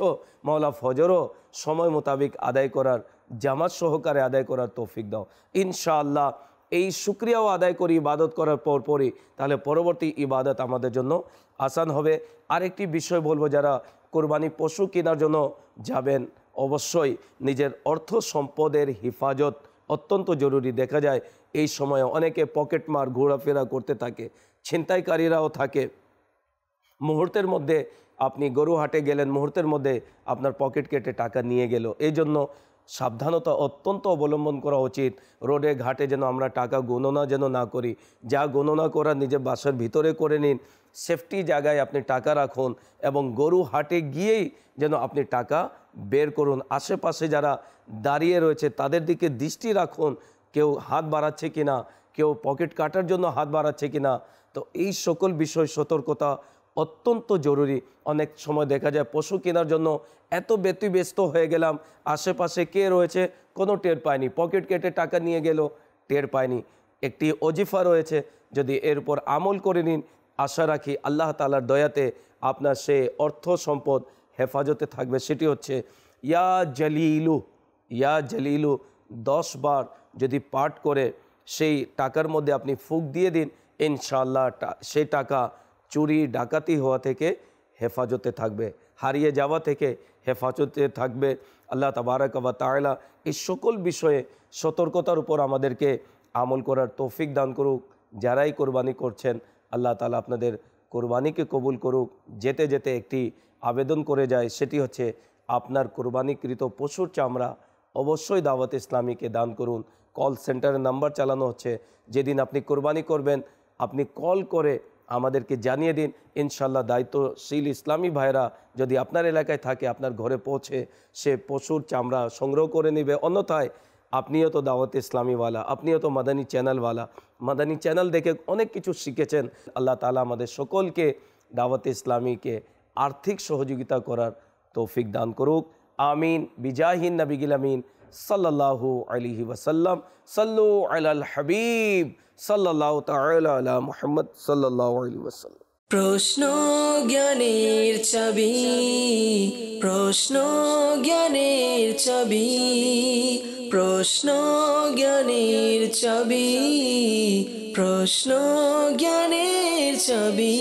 মাওলা ফজরও সময় মোতাবিক আদায় করার, জামাত সহকারে আদায় করার তৌফিক দাও। ইনশাআল্লাহ এই শুকরিয়াও আদায় করি ইবাদত করার পরপরই, তাহলে পরবর্তী ইবাদত আমাদের জন্য আসান হবে। আরেকটি বিষয় বলবো, যারা কোরবানি পশু কেনার জন্য যাবেন অবশ্যই নিজের অর্থ সম্পদের হেফাজত অত্যন্ত জরুরি। দেখা যায় এই সময়ে অনেকে পকেটমার ঘোরাফেরা করতে থাকে, ছিনতাইকারীরাও থাকে। মুহূর্তের মধ্যে আপনি গরু হাটে গেলেন, মুহূর্তের মধ্যে আপনার পকেট কেটে টাকা নিয়ে গেল। এই জন্য সাবধানতা অত্যন্ত অবলম্বন করা উচিত। রোডে ঘাটে যেন আমরা টাকা গণনা যেন না করি, যা গণনা করা নিজের বাসার ভিতরে করে নিন, সেফটি জায়গায় আপনি টাকা রাখুন এবং গরু হাটে গিয়েই যেন আপনি টাকা বের করুন। আশেপাশে যারা দাঁড়িয়ে রয়েছে তাদের দিকে দৃষ্টি রাখুন, কেউ হাত বাড়াচ্ছে কিনা, কেউ পকেট কাটার জন্য হাত বাড়াচ্ছে কিনা। তো এই সকল বিষয় সতর্কতা অত্যন্ত জরুরি। অনেক সময় দেখা যায় পশু কেনার জন্য এত ব্যতিব্যস্ত হয়ে গেলাম, আশেপাশে কে রয়েছে কোনো টের পায়নি, পকেট কেটে টাকা নিয়ে গেল টের পায়নি। একটি ওজিফা রয়েছে, যদি এর উপর আমল করে নিন, আশা রাখি আল্লাহ তাআলার দয়াতে আপনার সে অর্থ সম্পদ হেফাজতে থাকবে। সেটি হচ্ছে ইয়া জালিলু, ইয়া জালিলু 10 বার যদি পাঠ করে সেই টাকার মধ্যে আপনি ফুঁক দিয়ে দিন, ইনশাআল্লাহ সেই টাকা চুরি ডাকাতি হওয়া থেকে হেফাজতে থাকবে, হারিয়ে যাওয়া থেকে হেফাজতে থাকবে। আল্লাহ তাবারক ওয়া তাআলা এই সকল বিষয়ে সতর্কতার উপর আমাদেরকে আমল করার তৌফিক দান করুক। যারাই কোরবানি করছেন আল্লাহ তাআলা আপনাদের কোরবানিকে কবুল করুক। যেতে যেতে একটি আবেদন করে যায়, সেটি হচ্ছে আপনার কোরবানিকৃত পশুর চামড়া অবশ্যই দাওয়াত ইসলামীকে দান করুন। কল সেন্টারের নাম্বার চালানো হচ্ছে, যেদিন আপনি কোরবানি করবেন আপনি কল করে আমাদেরকে জানিয়ে দিন। ইনশাল্লাহ দায়িত্বশীল ইসলামী ভাইরা যদি আপনার এলাকায় থাকে আপনার ঘরে পৌঁছে সে পশুর চামড়া সংগ্রহ করে নেবে। অন্যথায় আপনিও তো দাওয়াত ইসলামীওয়ালা, আপনিও তো মাদানী চ্যানেলওয়ালা, মাদানী চ্যানেল দেখে অনেক কিছু শিখেছেন। আল্লাহ তাআলা আমাদের সকলকে দাওয়াত ইসলামীকে আর্থিক সহযোগিতা করার তৌফিক দান করুক। আমিন বিজাহিন নবিগিল আমিন সাল্লাল্লাহু আলাইহি ওয়াসাল্লাম। সাল্লু আলাল হাবিব সাল্লাল্লাহু তাআলা আলা মুহাম্মদ সাল্লাল্লাহু আলাইহি ওয়াসাল্লাম। প্রশ্ন জ্ঞানের চাবি, প্রশ্ন জ্ঞানের চাবি, প্রশ্ন জ্ঞানের চাবি, প্রশ্ন জ্ঞানের চাবি।